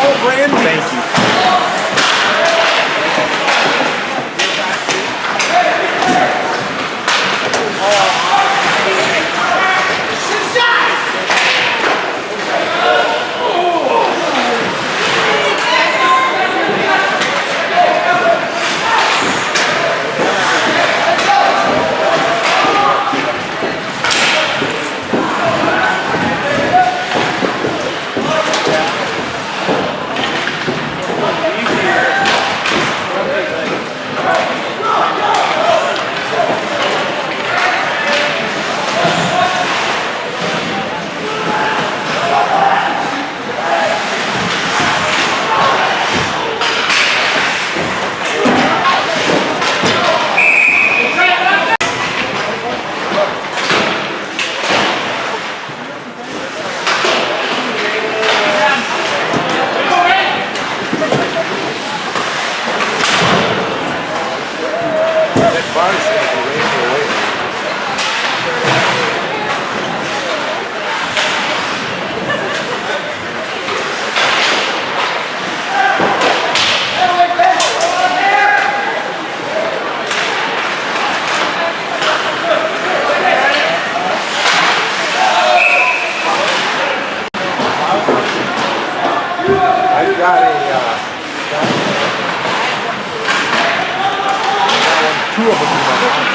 all brand new. Thank you. I've got a, two of them in my house.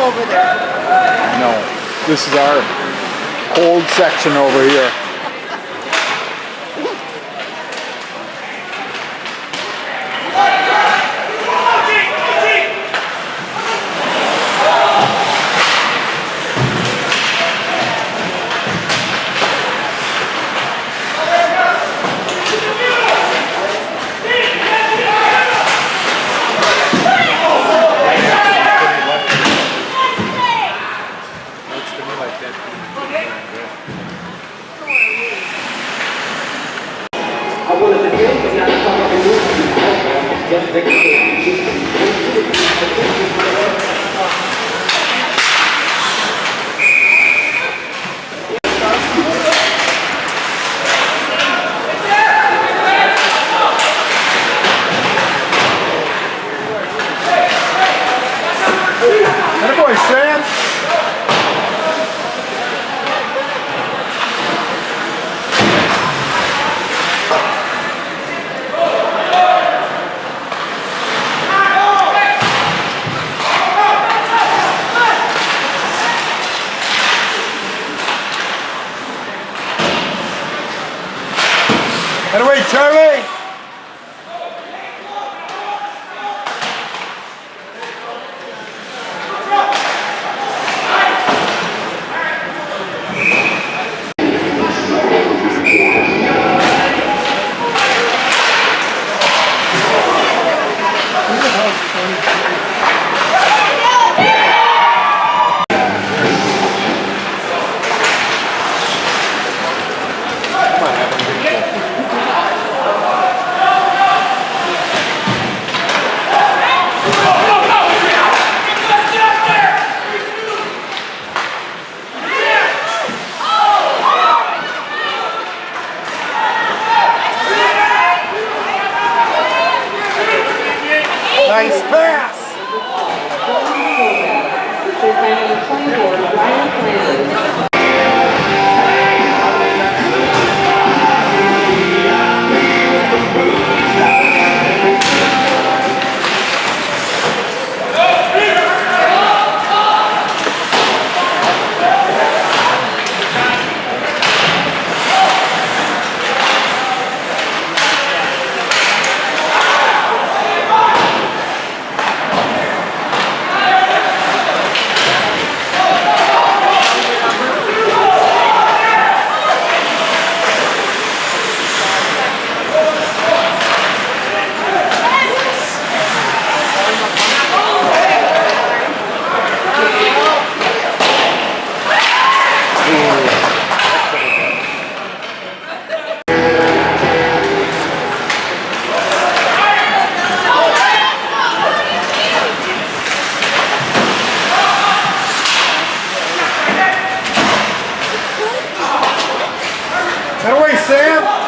Over there. No, this is our cold section over here. Attaboy, Sam! Attaboy, Charlie! Get away, Sam!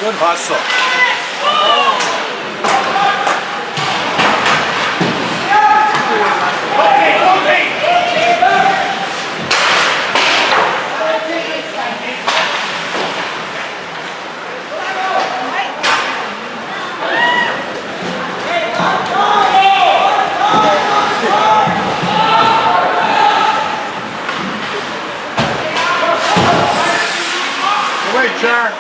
Good hustle. Wait, Char.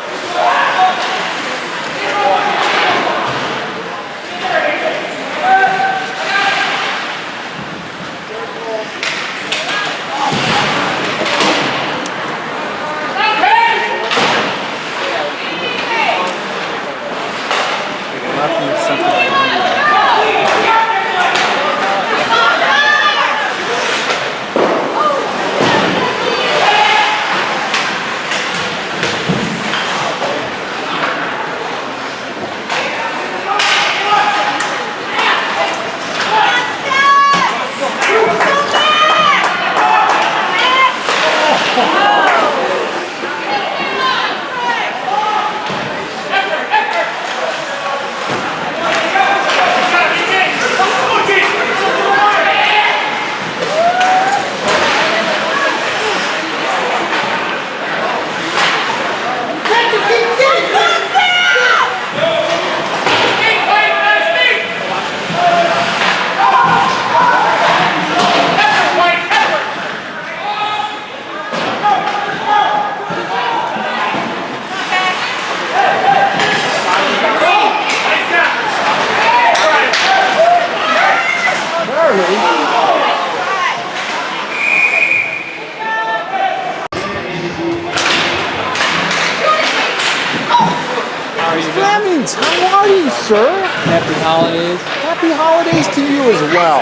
Flemings, how are you, sir? Happy holidays. Happy holidays to you as well.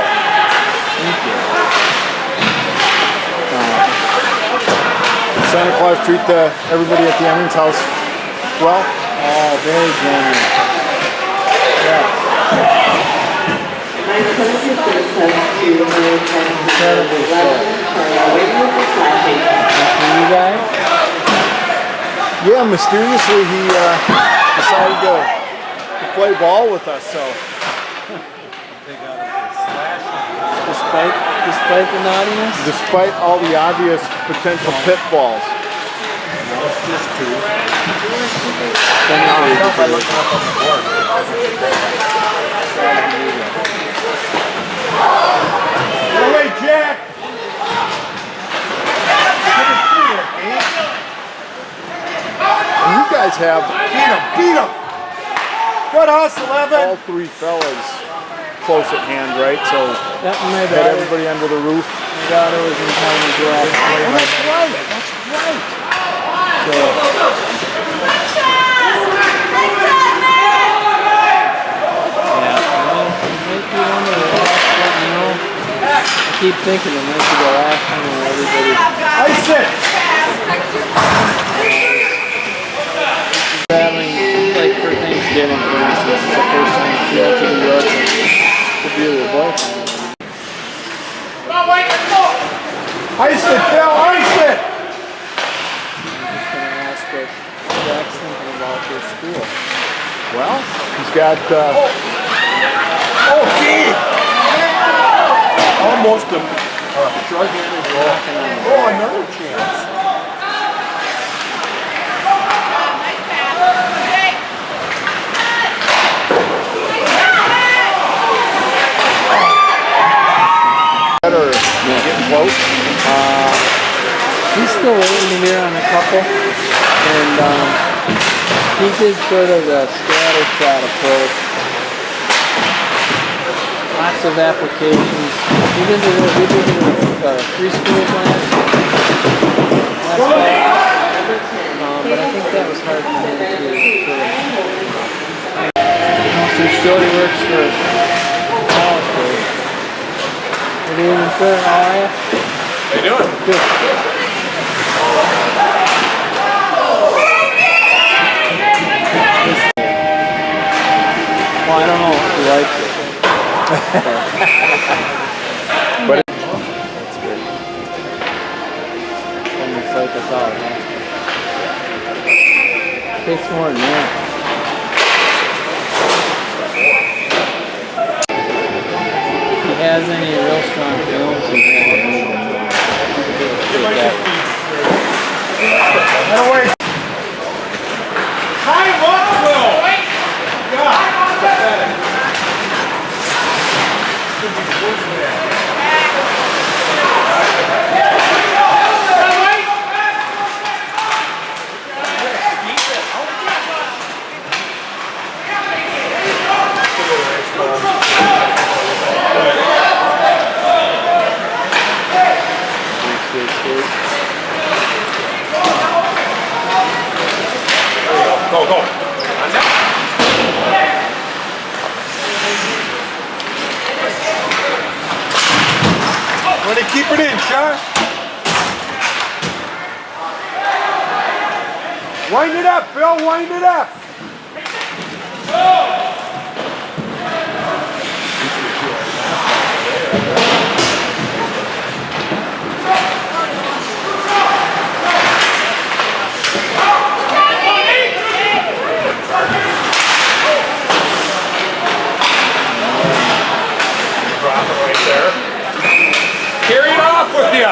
Thank you. Santa Claus treat everybody at the Emmons house well? Oh, very generous. Incredibly so. For you guys? Yeah, mysteriously he decided to play ball with us, so. Despite the naughtiness? Despite all the obvious potential pitfalls. Get away, Jack! And you guys have beat him! Good hustle, Evan! All three fellas close at hand, right? So Yep, my had daughter, everybody under the roof. my daughter was in town as well. Oh, that's right. That's right. So, thinking it might be the last time when everybody Ice it. traveling, like for Thanksgiving, for instance. It's the first time she went to New York to be with her boyfriend. Ice it, Bill. Ice it. I'm just gonna ask what Jack's thinking about their school. Well, he's got. Oh, gee. Almost a short-handed goal. Oh, another chance. Better getting close. He's still waiting to hear on a couple, and he did sort of the scattershot approach. Lots of applications. We visited three schools last fall, but I think that was hard for him to do. So Jody works for college group. Good evening, sir. How are you? How you doing? Good. Well, I don't know if he likes it. But That's good. Trying to psych us out, huh? Takes more than that. If he has any real strong feelings, he can Get away. Go, go. Way to keep it in, Sean. Wind it up, Bill. Wind it up. Drop it right there. Carry it off with you.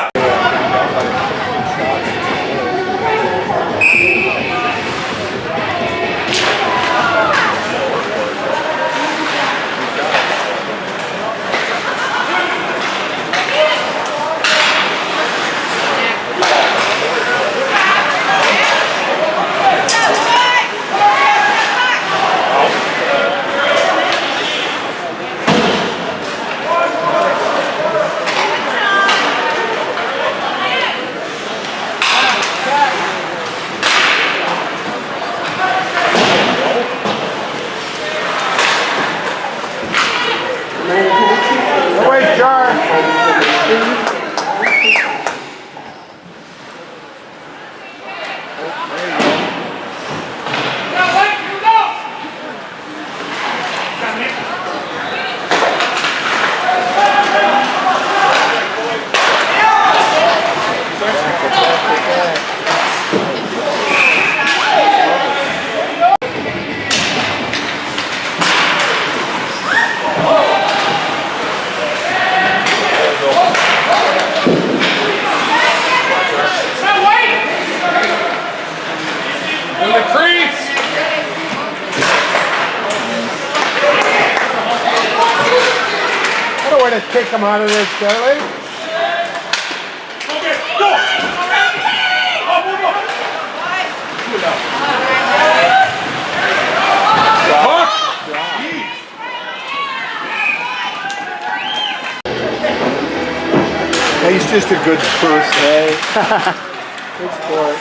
Wait, Jar. In the crease. What a way to take him out of there, Charlie. Okay, go. Hook. Yeah, he's just a good person. Hey. Good sport.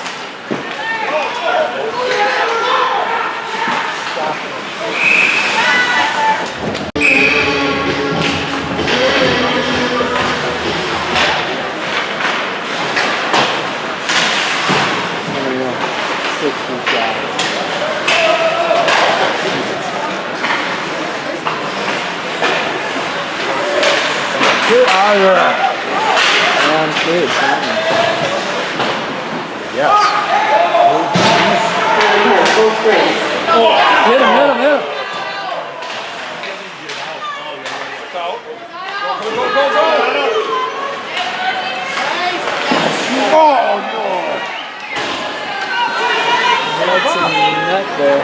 On stage, Yes. hit him. Oh, no. That's a net there.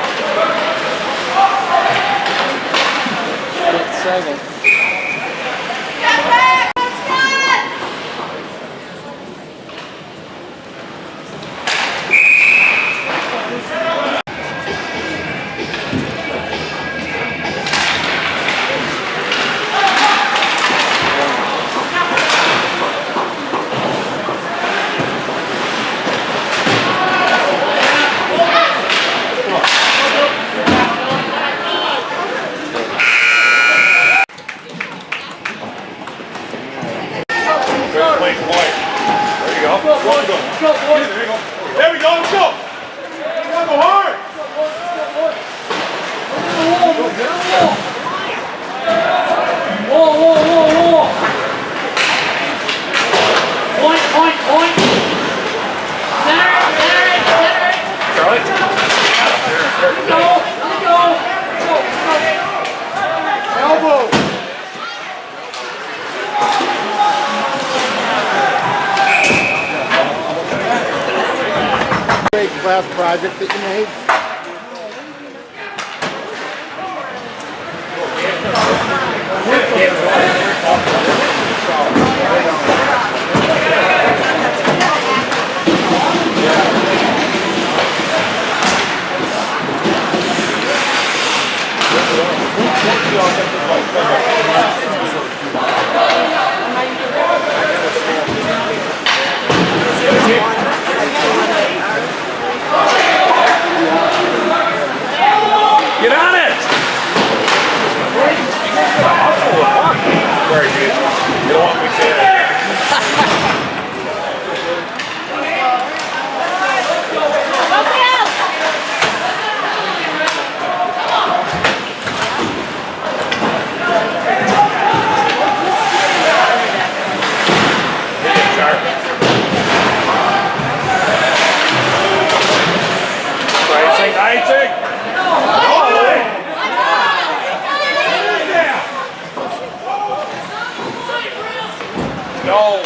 Split second. There we go, let's go! Go hard! Whoa. Point. Center it. Charlie? Go. Elbow. Great class project that you made. Get on it! Very good. You don't want me to say that. Isaac! No!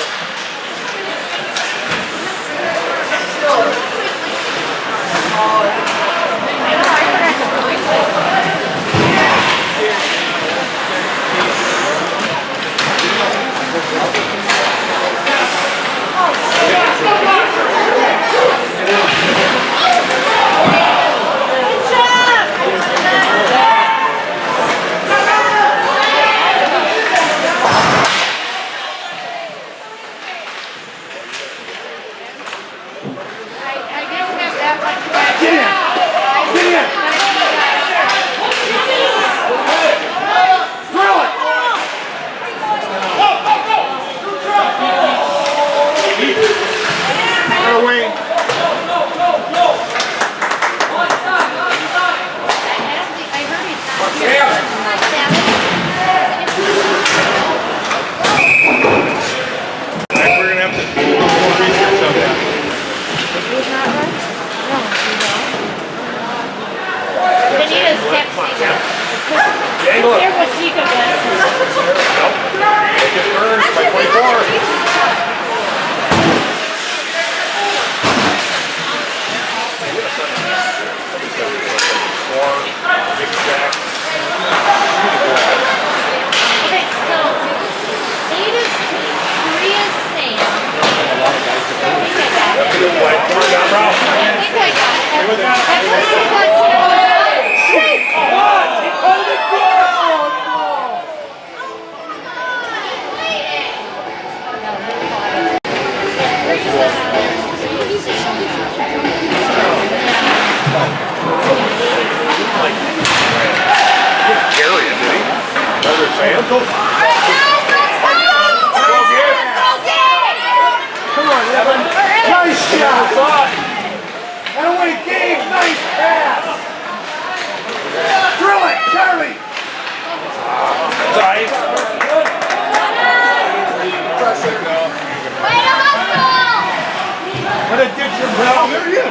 What a ditch your bell. There he is.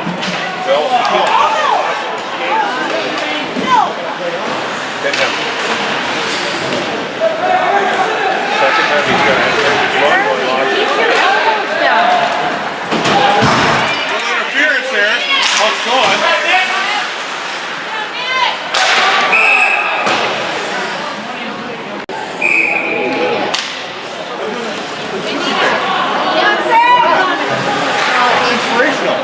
Bill. Get him. Second time he's going to run one loss. Interference there. Puck's gone. Inspirational.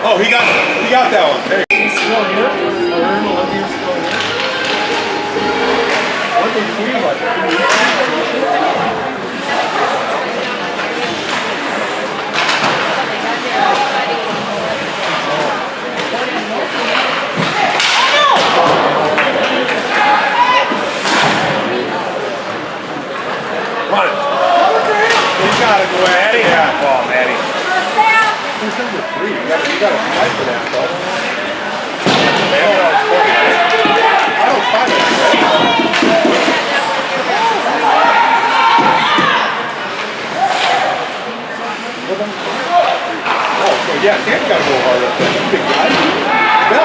Oh, he got that one. There. What they feel like. Come on. He's got to go at it. Yeah, ball, Maddie. Who's number 3? You got to fight for that, though. I don't fight it. Oh, so yeah, Dan's got to go hard up there. He's a big guy. No.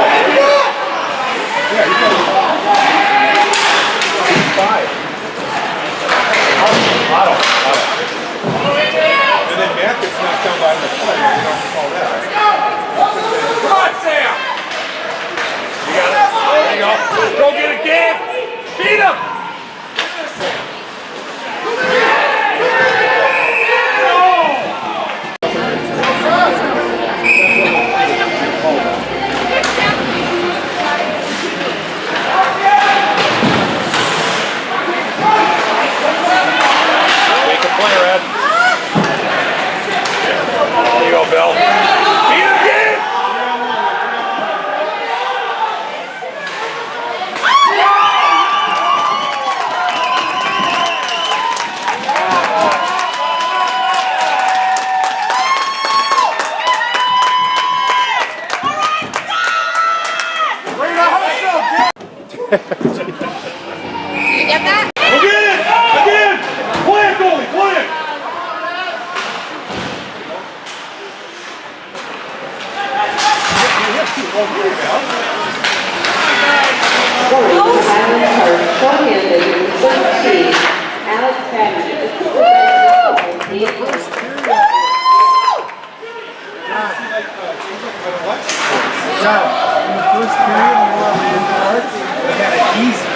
Yeah, he's got to go. 5. Otto. And then Matt gets knocked down by the play. You don't call that. Come on, Sam. You got it. There you go. Go get it, Gabe. Beat him. Player Ed. There you go, Bill. Beat him again! Bring the hustle, You get that? Again! Play it, goalie! Play it! Alex In the first period, we were on the parts. We had it easy.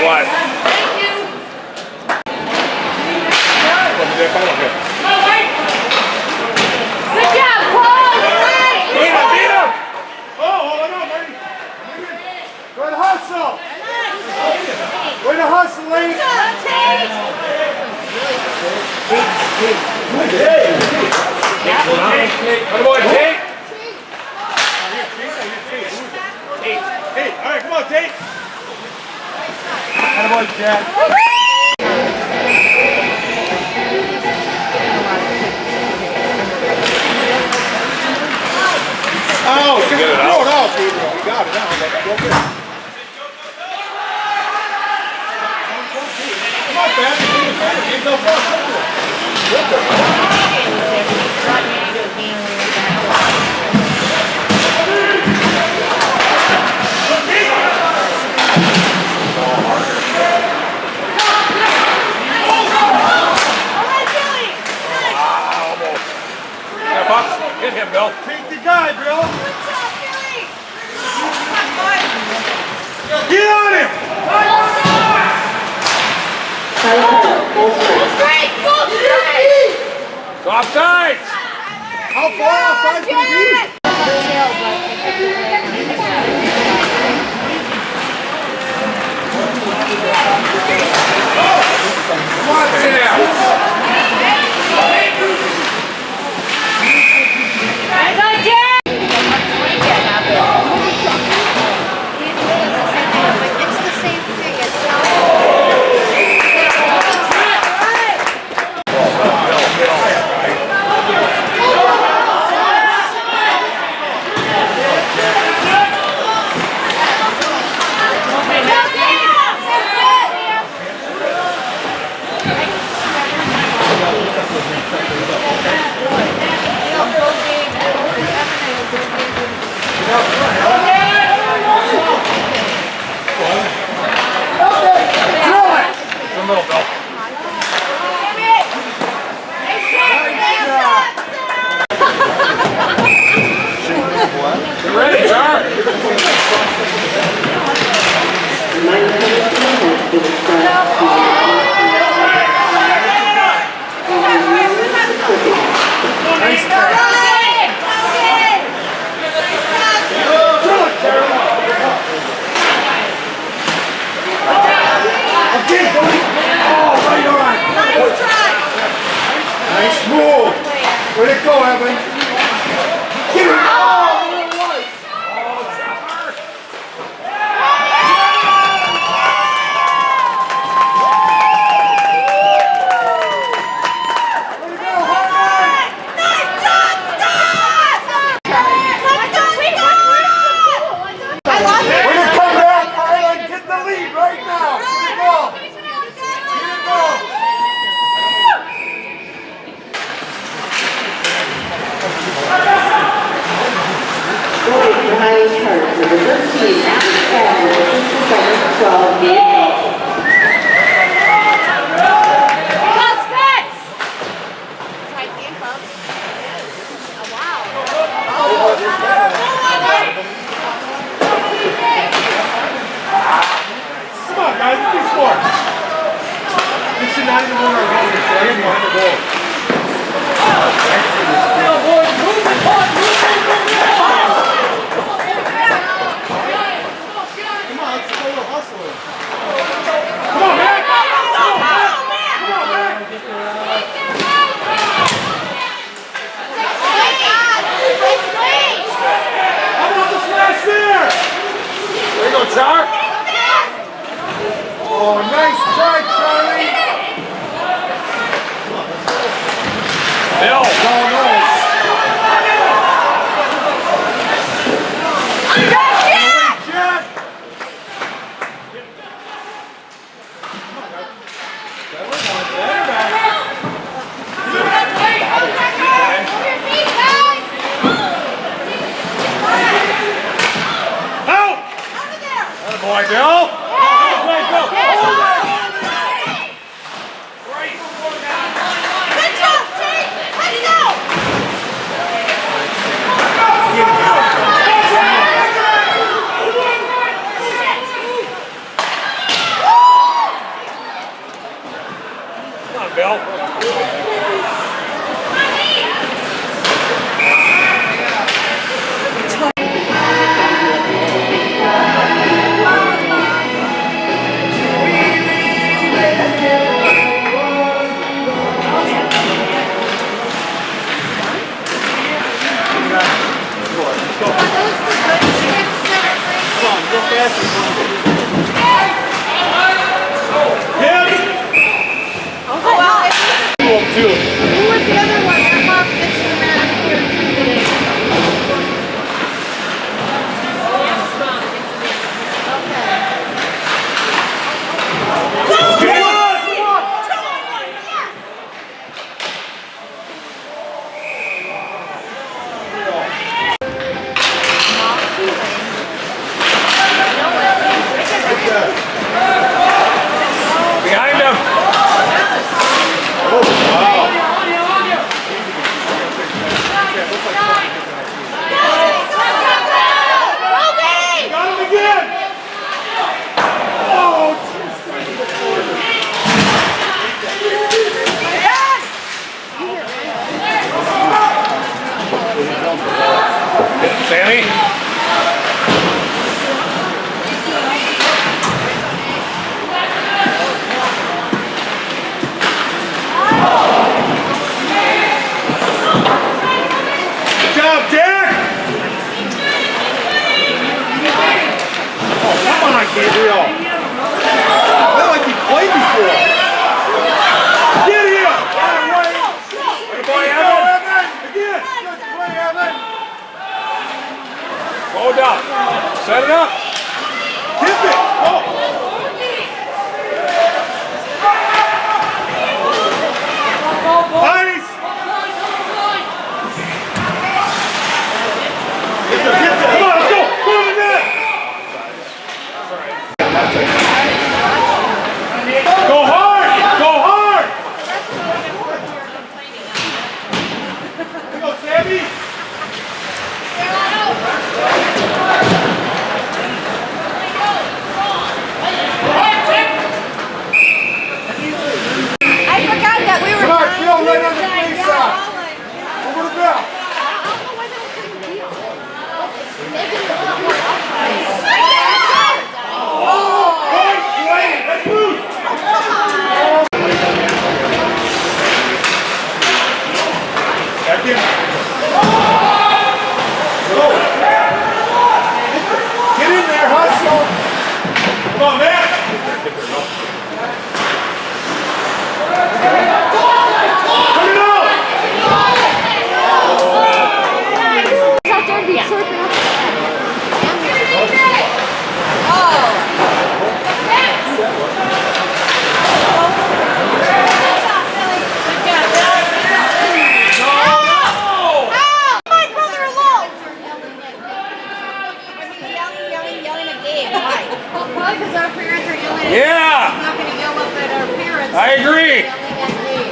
What? Good job, Paul! Beat him! Oh, hold on, Marty. Way to hustle! Way to hustle, ladies! Good boy, Tate. Hey, all right, come on, Tate. Attaboy, Jack. Oh, just Get it throw it out. out, Gabriel. We got it now. Go get it. Come on, Ben. Ain't no fun. Step up. Hit him, Bill. Take the guy, Bill. Get on him. Offside. How far outside can he be? Come on, Sam. It's the same thing. It's Nice move. Way to go, Evan. Get it. Oh, there it was. Way to come back, Harlan. Get the lead right now. Way to go. Way to go. Highest Park, number 13, and 12 Vietnam. Come on, guys. Let's be smart. This should not even win our game. It's right behind the goal. Come on, let's play a little hustler. Come on, man. Come on, man. How about the slash there? There you go, Char. Oh, nice try, Charlie. Bill. Oh, nice. Jeff. Out. Boy, Bill. Come on, Bill. Behind him. Got him again. Oh, Sammy. good job, Jack. Oh, come on, Gabriel. Not like he played before. Get him. Good boy, Evan. Again. Good play, Evan. Hold up. Set it up. Tip it. Oh. Nice. Get there. Come on, let's go. Go to the net. Go hard. Go hard. Here go, Sammy. Probably because our parents are yelling at us. Yeah. We're not going to yell up at our parents. I agree. Yelling at me.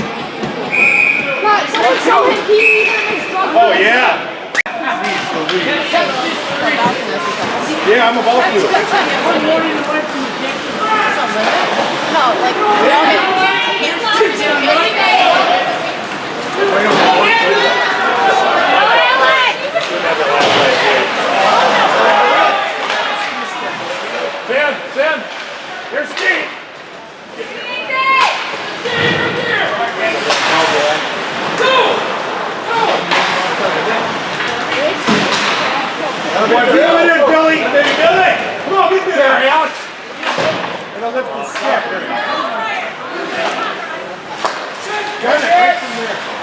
God, someone show him Pee Wee Herman's Oh, yeah. Yeah, I'm about to. One morning I went to the gym. No, like, Finn, here's Steve. Boy, get in there, Billy. Billy. Come on, get there, Alex. And I'll lift the stick. Got it right from there.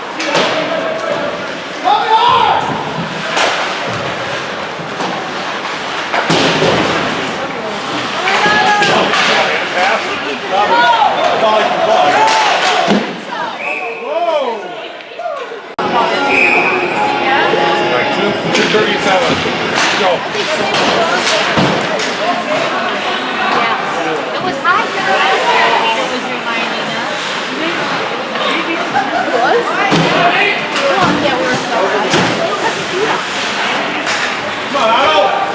Go. it was hot here last year. It was reminding us. It was? Well, yeah, we were so hot. Come on, Otto.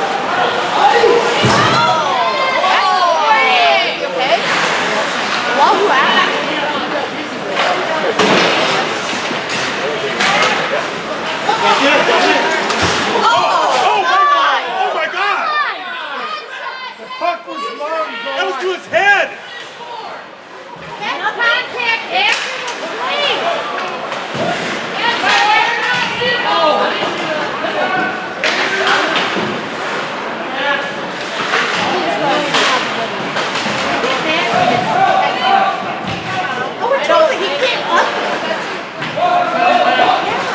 You okay? Love that. Oh my God! Puck was long. That was to his head. That's contact after the play. Oh, we're totally, he can't up.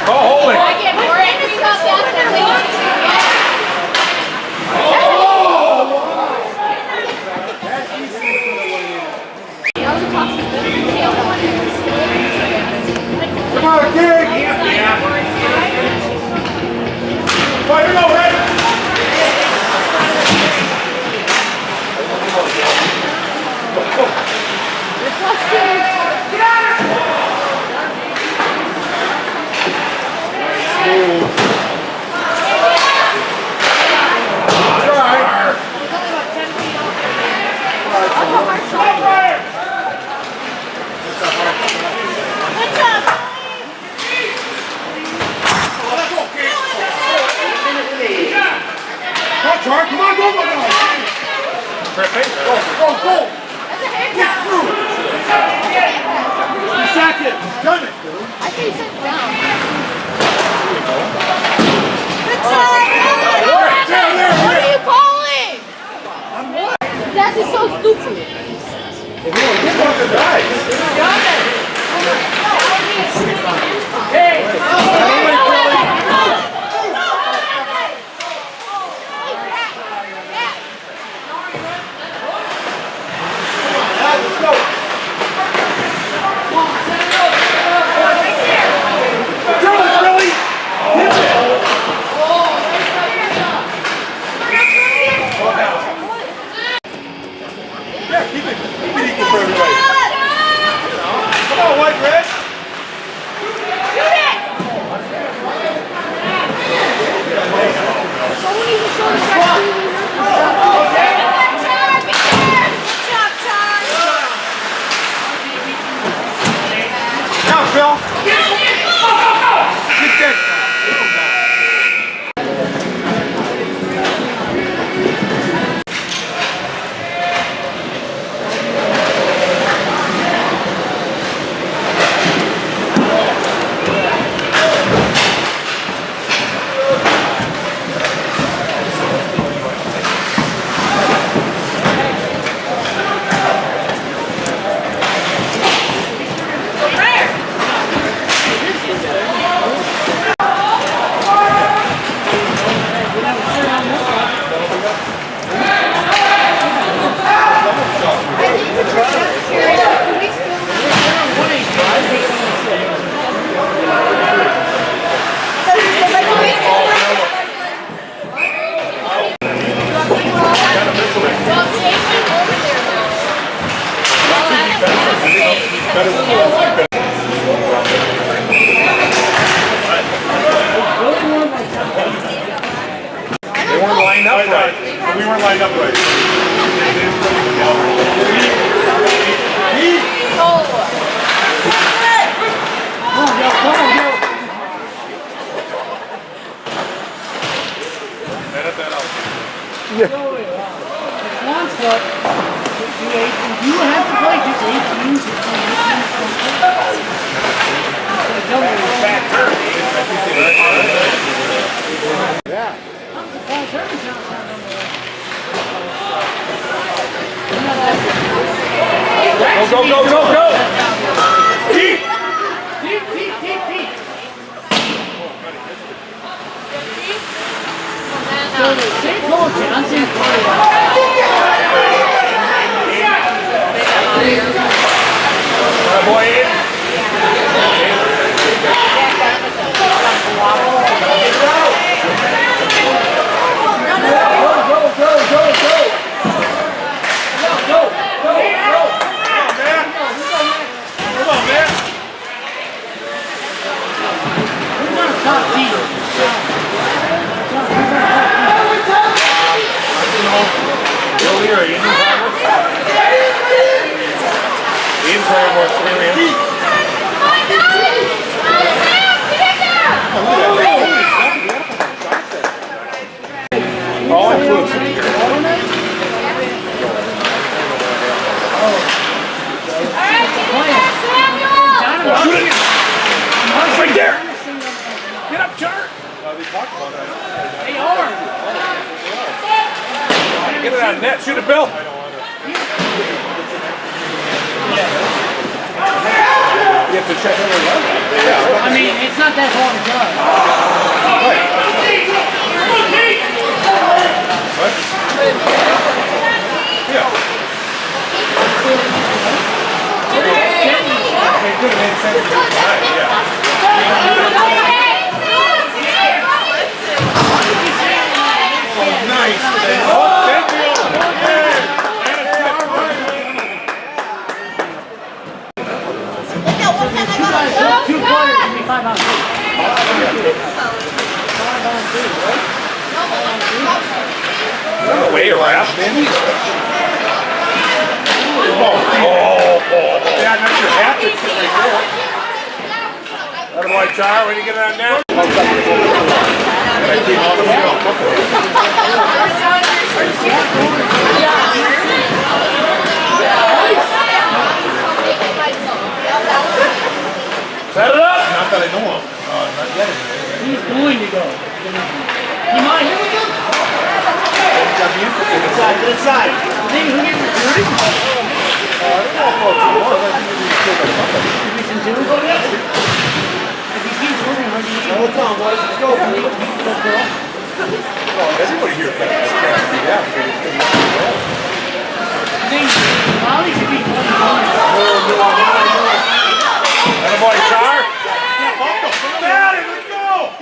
Oh, hold it. I get more angry about that than we used to. Come on, kid. Fire, go, Red. Come on, go, go, go. Go. Get through. Second. Done it. I think sit down. There. What are you calling? That is so stupid. Keep it equal for everybody. Once, but you have to play just 18, 16, 18. Yeah. Go. Keep. So the St. Paul Johnson Boy, in. Come on, man. who's on the top team? Bill here, Ian. Ian's playing more experience. Oh, I flew. Shoot it! Right there! Get up, Turner! They are. Get it on net. Shoot it, Bill. You have to check it out. I mean, it's not that hard to It could have made sense to tonight, yeah. Nice. Oh, thank you. Two players, 25 on 2. Way around. Yeah, that's your hat that's sitting right there. That boy, Char, when you get it on now? Set it up! Not that I know of. Not yet. He's going to go. He might. Inside. Think who gets recruited? Division 2? If he keeps working hard, he can Come on, boys. Let's go. Everybody here thinks yeah. I think Molly should be That boy, Char. Daddy, let's go!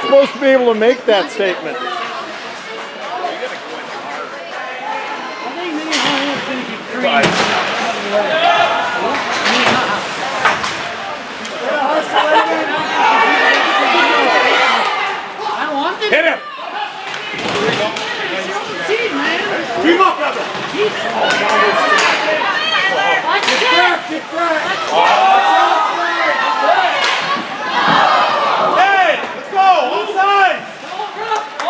supposed to be able to make that statement. I think Minnehaha is going to get green. I want them. Hit him. Team, man. Keep up, brother. Watch it. Hey, let's go. All sides.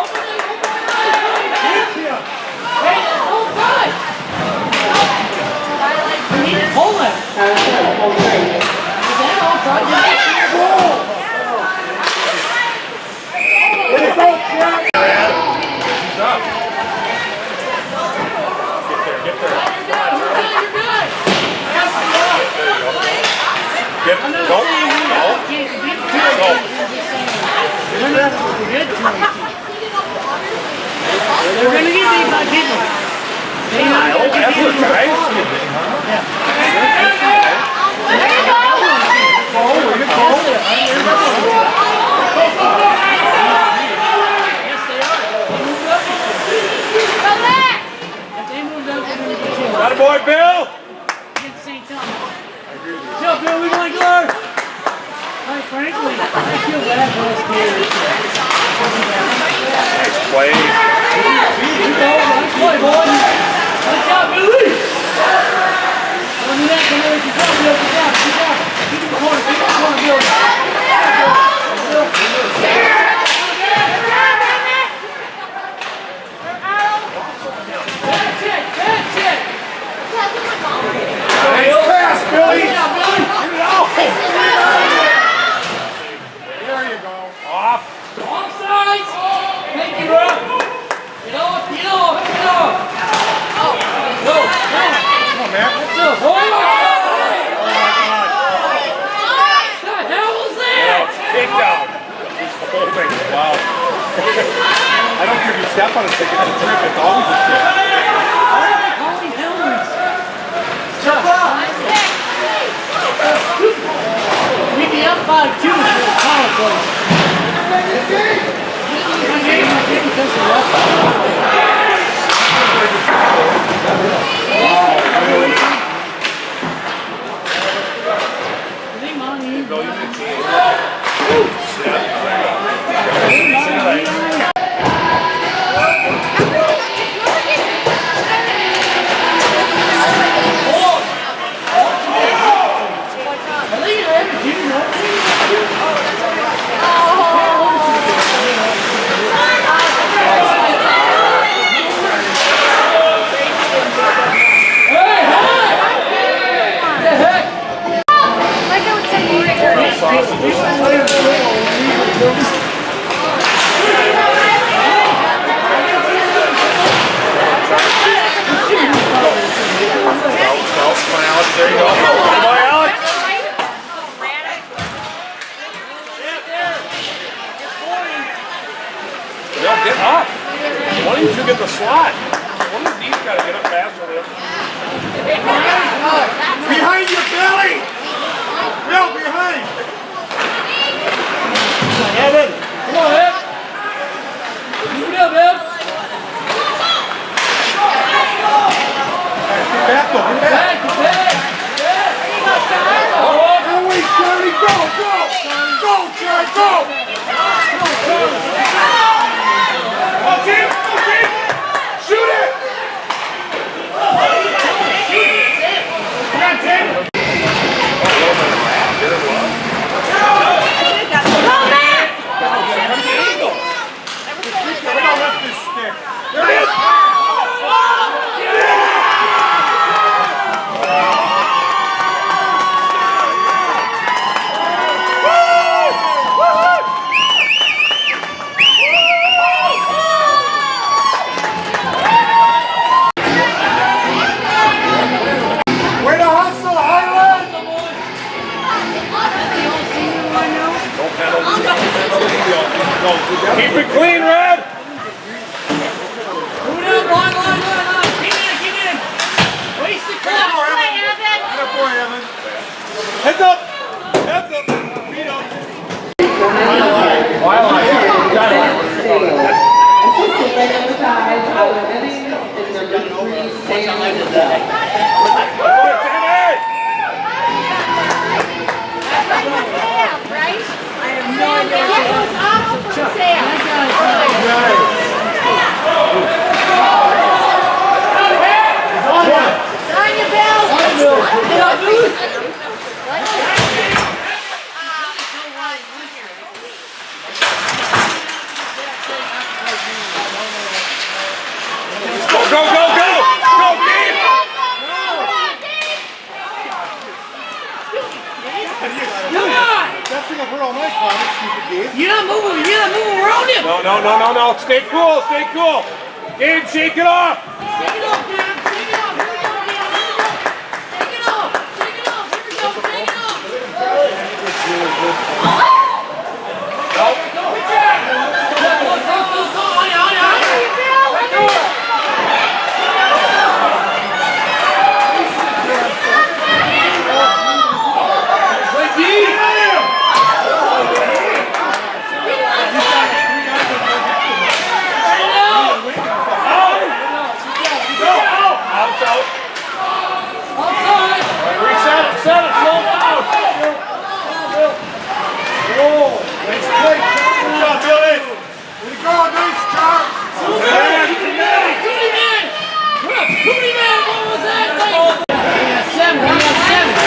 We need to pull him. Is that offside? Let it go, Jack. Get there. Get, I'm not go. saying we Go. can't beat two. I'm just saying we're not good to it. They're going to get beat by people. They know Oh, they're going to effort, get beat. guys. Yes, they are. They moved up. Come back. If they moved up, they're going to get killed. Got a boy, Bill. Against St. Thomas. Yo, Bill, we want to go. Quite frankly, I feel bad for this kid. Nice play. Nice play, boy. Watch out, Billy. Don't do that, Bill. Good job, Bill. Good job. Good job. Keep it in the corner. Keep it in the corner, Bill. That's it. That's it. Nice pass, Billy. Good job, Billy. Get it out. There you go. Off. Offsides! Thank you, bro. Get off, get off, get off. Go, go. Come on, man. That's a hold on. What the hell was that? Takedown. The whole thing. Wow. I don't care if you step on a stick, it's a trip. It's always a trip. Why are they calling helmets? We'd be up 5-2 if it was power play. Because the ref. I think Monty. I think you're in, you know. Like I would say, There you go. Good boy, Alex. Bill, get up. One of you two get the slot. One of these got to get up faster than the other. Behind you, Billy! Bill, behind! Evan, come on, Ev. Move it up, Ev. Back up, get back. Back, back. Oh, wait, Charlie, go, go! Go, Charlie, go! Go, team! Go, team! Shoot it! Come on, Tim! There it is! Way to hustle, Harlan! Keep it clean, Red! Move it up, line. Keep in. Waste the clock. Heads up! Heads up! Feet up! by number 5, Alabama, and number 3, Sam Bell. Right? I have no idea. That was awful for Sam. On your bell. Get up, dude. Go, go, go, go! Go, Dave! Come on! That's gonna hurt all my comments, stupid Gabe. You're not moving around him! No, no, no, no, no. Stay cool, stay cool. Gabe, shake it off. Take it off, man! Take it off! Here we go, Dan! Take it off! Take it off! Here we go! Take it off! Good job! Go! On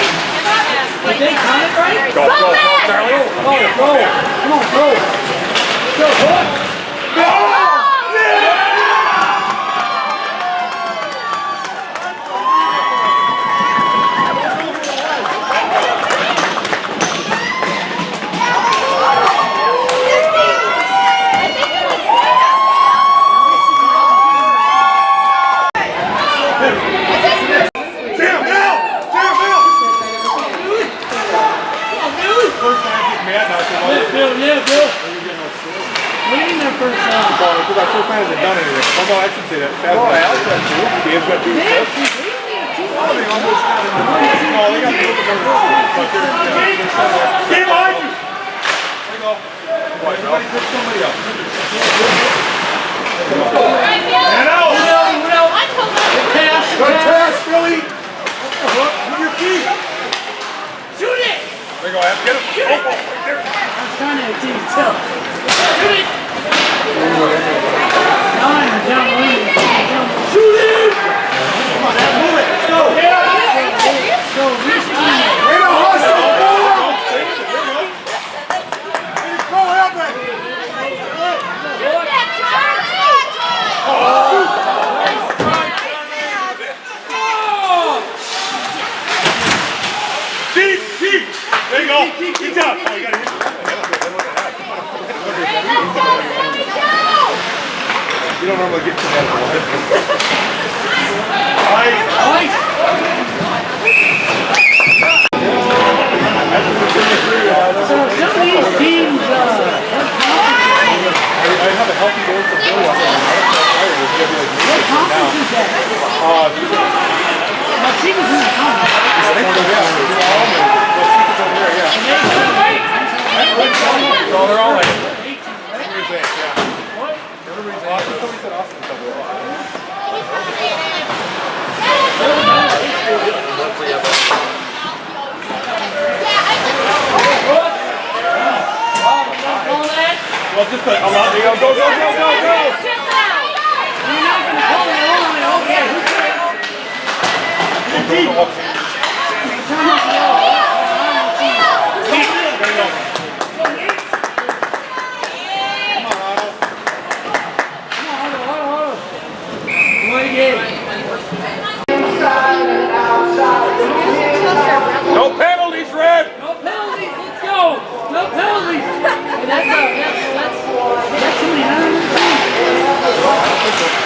it! Right there! Go, go, go, Charlie. Go! Come on, go! Go, boy! No penalties, Red! No penalties, let's go! No penalties! Hey, that's too many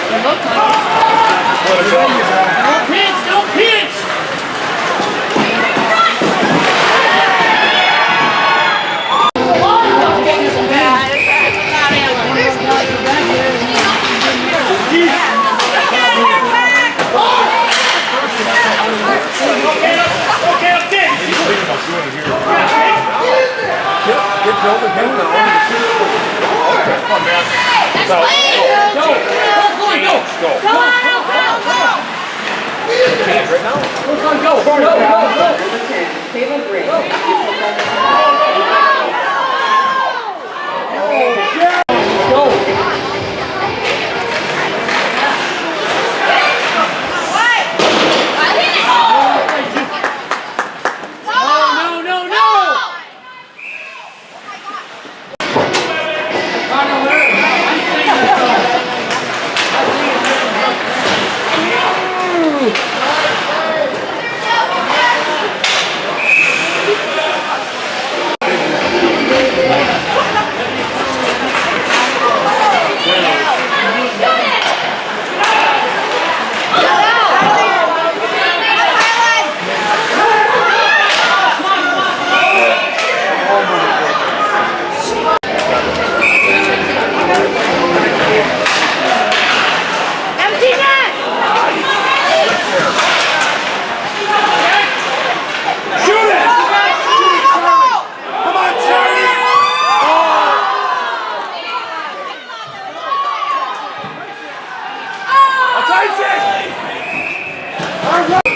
It looks like it. Don't pinch! Don't pinch! Get Bill to him now. Come on, man. So, Go. go. Hands right now. Go. Number 10, Caleb Green.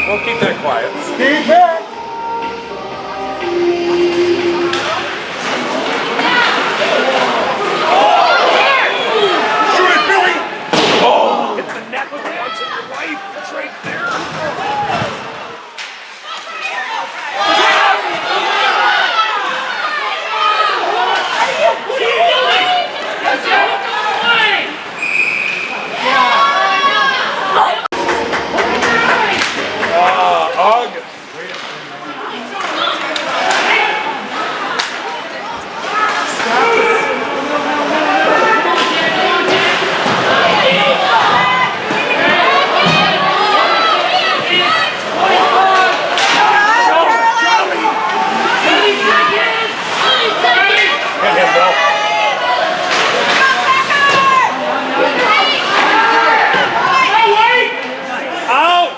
We'll keep that quiet. Steve back. Shoot it, Billy! Oh! Hit the net once in your life. It's right there. Ugh. Hit him, Bill. Out!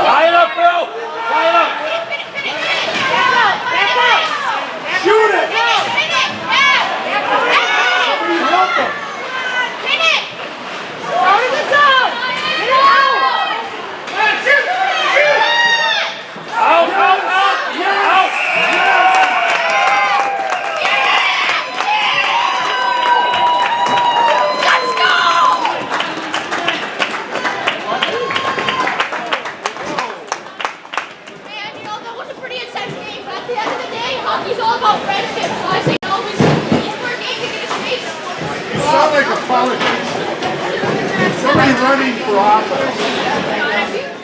Tie it up, Bill! Tie it up! Shoot it! Out, out, out! Out! Hockey's all about friendship, so I say always each more game to get a space. You sound like a politician. Somebody running for office.